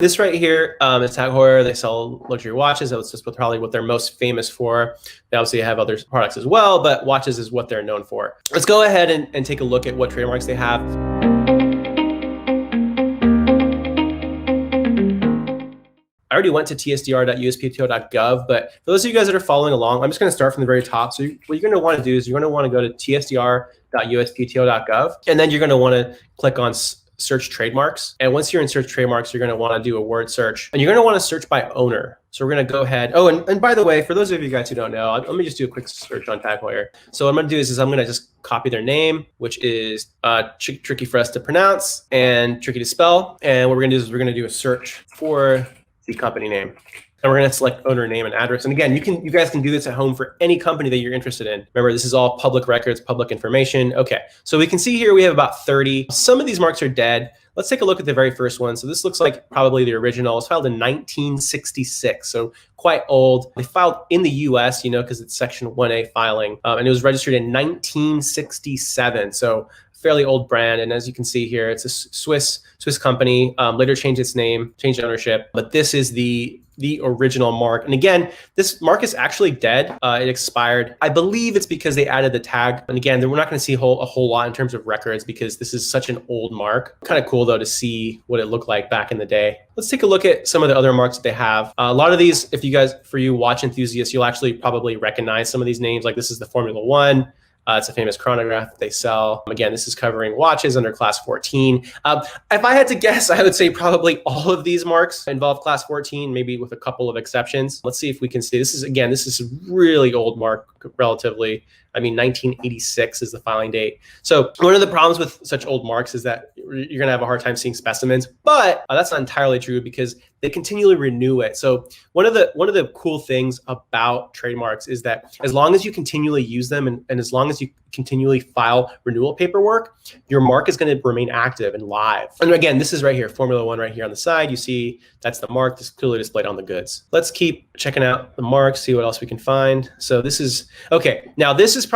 This right here is Tag Heuer. They sell luxury watches. That's just probably what they're most famous for. They obviously have other products as well, but watches is what they're known for. Let's go ahead and take a look at what trademarks they have. I already went to tsdr.uspto.gov, but for those of you guys that are following along, I'm just going to start from the very top. So what you're going to want to do is you're going to want to go to tsdr.uspto.gov, and then you're going to want to click on search trademarks. And once you're in search trademarks, you're going to want to do a word search, and you're going to want to search by owner. So we're going to go ahead. Oh, and by the way, for those of you guys who don't know, let me just do a quick search on Tag Heuer. So what I'm going to do is I'm going to just copy their name, which is tricky for us to pronounce and tricky to spell. And what we're going to do is we're going to do a search for the company name. And we're going to select owner name and address. And again, you guys can do this at home for any company that you're interested in. Remember, this is all public records, public information. Okay, so we can see here we have about 30. Some of these marks are dead. Let's take a look at the very first one. So this looks like probably the original. It was filed in 1966, so quite old. They filed in the US, because it's Section 1A filing, and it was registered in 1967. So fairly old brand. And as you can see here, it's a Swiss company, later changed its name, changed ownership, but this is the original mark. And again, this mark is actually dead. It expired. I believe it's because they added the tag. And again, we're not going to see a whole lot in terms of records because this is such an old mark. Kind of cool though to see what it looked like back in the day. Let's take a look at some of the other marks that they have. A lot of these, for you watch enthusiasts, you'll actually probably recognize some of these names. Like this is the Formula One. It's a famous chronograph that they sell. Again, this is covering watches under class 14. If I had to guess, I would say probably all of these marks involve class 14, maybe with a couple of exceptions. Let's see if we can see. This is a really old mark relatively. 1986 is the filing date. So one of the problems with such old marks is that you're going to have a hard time seeing specimens, but that's not entirely true because they continually renew it. So one of the cool things about trademarks is that as long as you continually use them and as long as you continually file renewal paperwork, your mark is going to remain active and live. And again, this is right here, Formula One right here on the side. You see that's the mark that's clearly displayed on the goods. Let's keep checking out the marks, see what else we can find. So this is, okay, now this is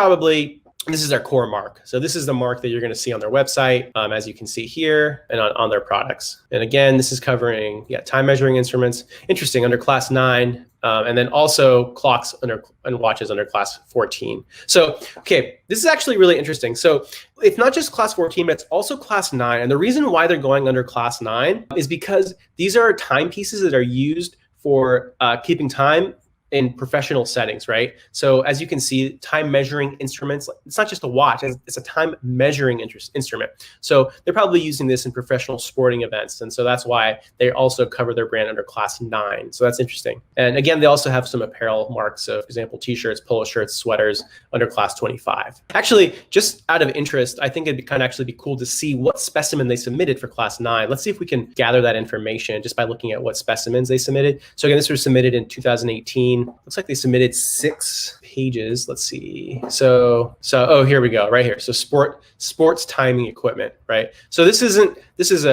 their core mark. So this is the mark that you're going to see on their website, as you can see here, and on their products. And again, this is covering time measuring instruments. Interesting, under class 9, and then also clocks and watches under class 14. So, okay, this is actually really interesting. So it's not just class 14, but it's also class 9. And the reason why they're going under class 9 is because these are timepieces that are used for keeping time in professional settings, right? So as you can see, time measuring instruments, it's not just a watch, it's a time measuring instrument. So they're probably using this in professional sporting events. And so that's why they also cover their brand under class 9. So that's interesting. And again, they also have some apparel marks. So for example, t-shirts, polo shirts, sweaters under class 25. Actually, just out of interest, I think it'd actually be cool to see what specimen they submitted for class 9. Let's see if we can gather that information just by looking at what specimens they submitted. So again, this was submitted in 2018. Looks like they submitted 6 pages. Let's see. So oh, here we go, right here. So sports timing equipment, right? So this is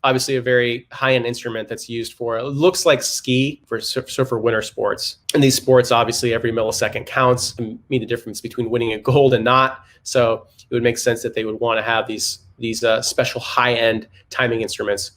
obviously a very high-end instrument that's used for, it looks like ski for winter sports. And these sports, obviously every millisecond counts and mean the difference between winning a gold and not. So it would make sense that they would want to have these special high-end timing instruments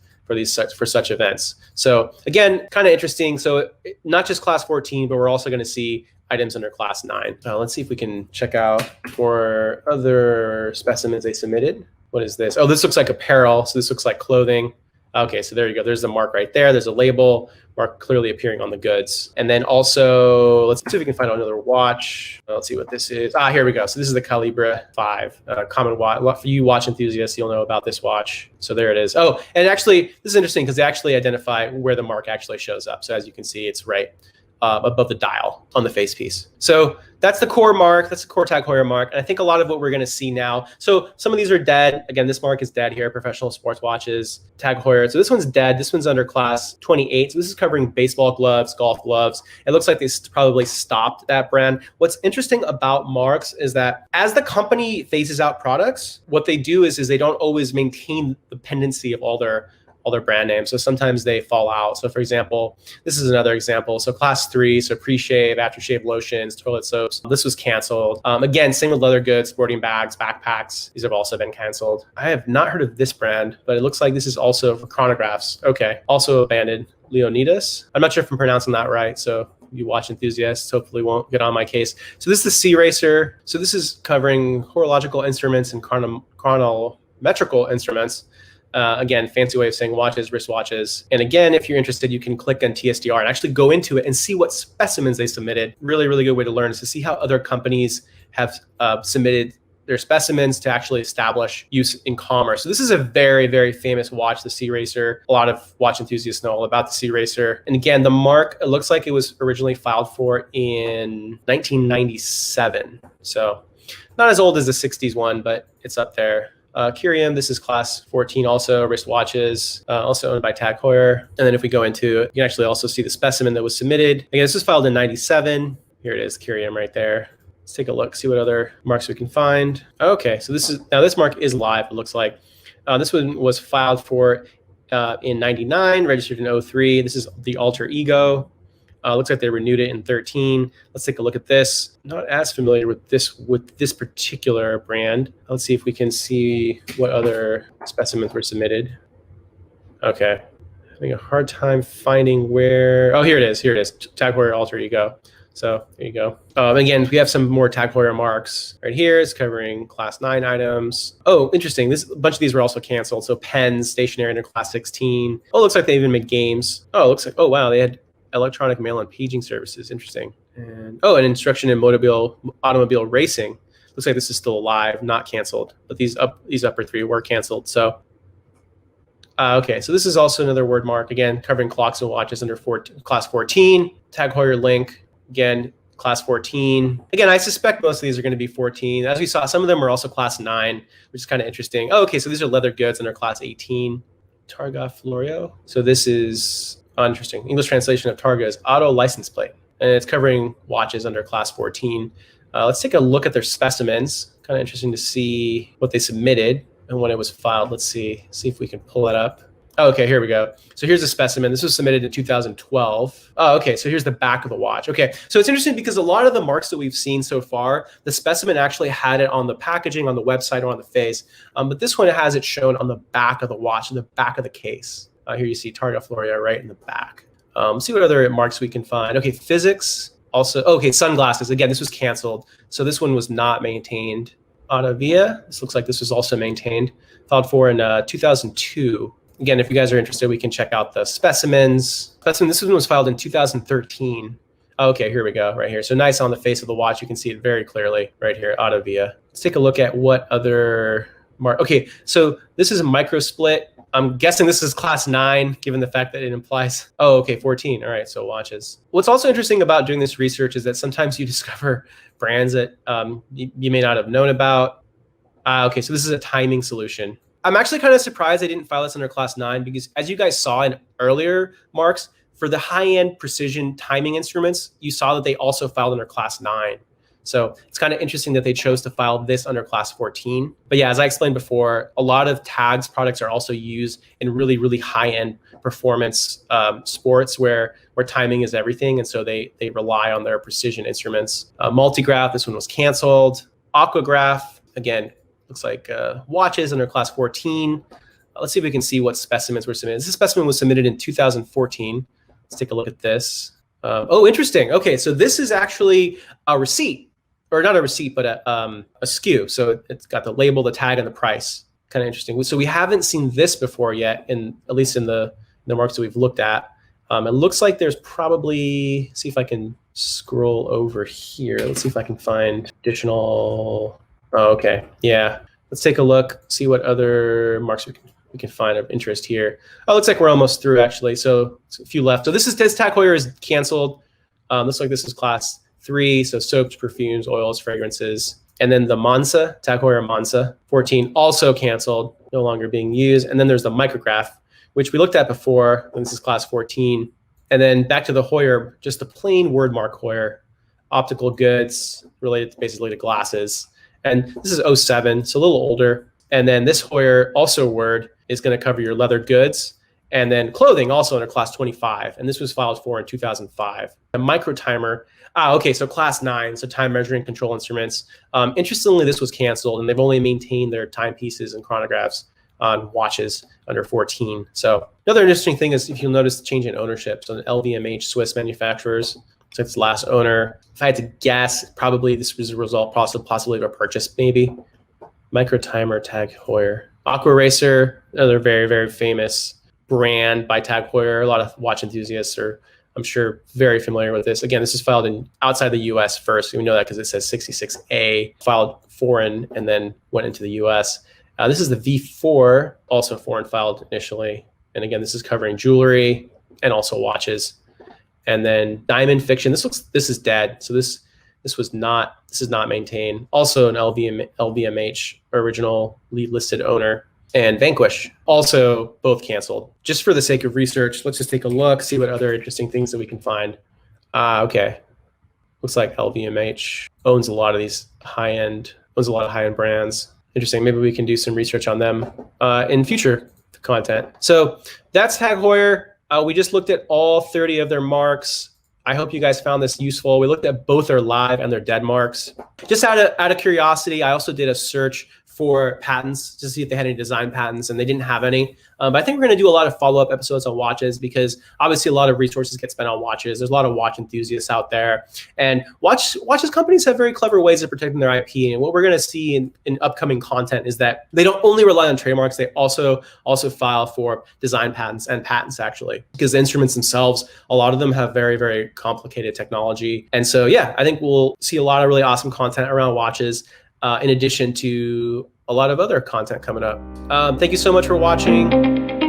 for such events. So again, kind of interesting. So not just class 14, but we're also going to see items under class 9. Let's see if we can check out for other specimens they submitted. What is this? Oh, this looks like apparel. So this looks like clothing. Okay, so there you go. There's the mark right there. There's a label, mark clearly appearing on the goods. And then also, let's see if we can find another watch. Let's see what this is. Here we go. So this is the Calibre 5, common watch. For you watch enthusiasts, you'll know about this watch. So there it is. Oh, and actually, this is interesting because they actually identify where the mark actually shows up. So as you can see, it's right above the dial on the face piece. So that's the core mark. That's the core Tag Heuer mark. And I think a lot of what we're going to see now. So some of these are dead. Again, this mark is dead here, professional sports watches, Tag Heuer. So this one's dead. This one's under class 28. So this is covering baseball gloves, golf gloves. It looks like they probably stopped that brand. What's interesting about marks is that as the company phases out products, what they do is they don't always maintain the pendency of all their all their brand names. So sometimes they fall out. So for example, this is another example. So class 3, so pre-shave, aftershave lotions, toilet soaps. This was canceled. Again, same with leather goods, sporting bags, backpacks. These have also been canceled. I have not heard of this brand, but it looks like this is also for chronographs. Okay, also abandoned. Leonidas. I'm not sure if I'm pronouncing that right. So you watch enthusiasts hopefully won't get on my case. So this is the C Racer. So this is covering horological instruments and chronometrical instruments. Again, fancy way of saying watches, wristwatches. And again, if you're interested, you can click on TSDR and actually go into it and see what specimens they submitted. Really, really good way to learn is to see how other companies have submitted their specimens to actually establish use in commerce. So this is a very, very famous watch, the C Racer. A lot of watch enthusiasts know all about the C Racer. And again, the mark, it looks like it was originally filed for in 1997. So not as old as the 60s one, but it's up there. Curium, this is class 14 also, wristwatches, also owned by Tag Heuer. And then if we go into, you can actually also see the specimen that was submitted. Again, this was filed in 97. Here it is, Curium right there. Let's take a look, see what other marks we can find. Okay, so this mark is live, it looks like. This one was filed for in 99, registered in 03. This is the Alter Ego. Looks like they renewed it in 13. Let's take a look at this. Not as familiar with this particular brand. Let's see if we can see what other specimens were submitted. Okay, having a hard time finding where. Oh, here it is. Here it is. Tag Heuer Alter Ego. So there you go. Again, we have some more Tag Heuer marks right here. It's covering class 9 items. Oh, interesting. A bunch of these were also canceled. So pens, stationery under class 16. Oh, looks like they even made games. Oh, looks like, oh, wow, they had electronic mail and paging services. Interesting. And an instruction in automobile racing. Looks like this is still alive, not canceled. But these upper 3 were canceled. So okay, so this is also another word mark. Again, covering clocks and watches under class 14. Tag Heuer link. Again, class 14. Again, I suspect most of these are going to be 14. As we saw, some of them are also class 9, which is kind of interesting. Oh, okay, so these are leather goods under class 18. Targa Florio. So this is interesting. English translation of Targa is auto license plate. And it's covering watches under class 14. Let's take a look at their specimens. Kind of interesting to see what they submitted and when it was filed. Let's see if we can pull it up. Oh, okay, here we go. So here's a specimen. This was submitted in 2012. Oh, okay, so here's the back of the watch. Okay, so it's interesting because a lot of the marks that we've seen so far, the specimen actually had it on the packaging, on the website, or on the face. But this one has it shown on the back of the watch, in the back of the case. Here you see Targa Florio right in the back. See what other marks we can find. Okay, physics. Also, okay, sunglasses. Again, this was canceled. So this one was not maintained. Adavia. This looks like this was also maintained. Filed for in 2002. Again, if you guys are interested, we can check out the specimens. This one was filed in 2013. Okay, here we go, right here. So nice on the face of the watch. You can see it very clearly right here, Adavia. Let's take a look at what other mark. Okay, so this is a micro split. I'm guessing this is class 9, given the fact that it implies, oh, okay, 14. All right, so watches. What's also interesting about doing this research is that sometimes you discover brands that you may not have known about. Okay, so this is a timing solution. I'm actually kind of surprised they didn't file this under class 9 because as you guys saw in earlier marks, for the high-end precision timing instruments, you saw that they also filed under class 9. So it's kind of interesting that they chose to file this under class 14. But yeah, as I explained before, a lot of Tag's products are also used in really, really high-end performance sports where timing is everything. And so they rely on their precision instruments. Multigraph, this one was canceled. Aquagraph, again, looks like watches under class 14. Let's see if we can see what specimens were submitted. This specimen was submitted in 2014. Let's take a look at this. Oh, interesting. Okay, so this is actually a receipt, or not a receipt, but a SKU. So it's got the label, the tag, and the price. Kind of interesting. So we haven't seen this before yet, at least in the marks that we've looked at. It looks like there's probably, see if I can scroll over here. Let's see if I can find additional. Oh, okay. Yeah. Let's take a look, see what other marks we can find of interest here. Oh, looks like we're almost through actually. So a few left. So this Tag Heuer is canceled. Looks like this is class 3. So soaps, perfumes, oils, fragrances. And then the Mansa, Tag Heuer Mansa 14, also canceled, no longer being used. And then there's the micrograph, which we looked at before. And this is class 14. And then back to the Heuer, just the plain word mark Heuer, optical goods related basically to glasses. And this is 07, so a little older. And then this Heuer, also word, is going to cover your leather goods And then clothing also under class 25, and this was filed for in 2005. A micro timer, okay, so class 9, so time measuring control instruments. Interestingly, this was canceled, and they've only maintained their timepieces and chronographs on watches under 14. So another interesting thing is if you'll notice the change in ownership. So the LVMH Swiss manufacturers, so its last owner. If I had to guess, probably this was a result possibly of a purchase, maybe. Micro timer, Tag Heuer. Aqua Racer, another very, very famous brand by Tag Heuer. A lot of watch enthusiasts are, I'm sure, very familiar with this. Again, this is filed outside the US first. We know that because it says 66A, filed foreign and then went into the US. This is the V4, also foreign filed initially. And again, this is covering jewelry and also watches. And then Diamond Fiction. This is dead. So this is not maintained. Also an LVMH original lead listed owner. And Vanquish, also both canceled. Just for the sake of research, let's just take a look, see what other interesting things that we can find. Okay, looks like LVMH owns a lot of these high-end brands. Interesting, maybe we can do some research on them in future content. So that's Tag Heuer. We just looked at all 30 of their marks. I hope you guys found this useful. We looked at both their live and their dead marks. Just out of curiosity, I also did a search for patents to see if they had any design patents, and they didn't have any. But I think we're going to do a lot of follow-up episodes on watches because obviously a lot of resources get spent on watches. There's a lot of watch enthusiasts out there, and watches companies have very clever ways of protecting their IP. And what we're going to see in upcoming content is that they don't only rely on trademarks; they also file for design patents and patents actually, because the instruments themselves, a lot of them have very, very complicated technology. And so, yeah, I think we'll see a lot of really awesome content around watches. In addition to a lot of other content coming up. Thank you so much for watching.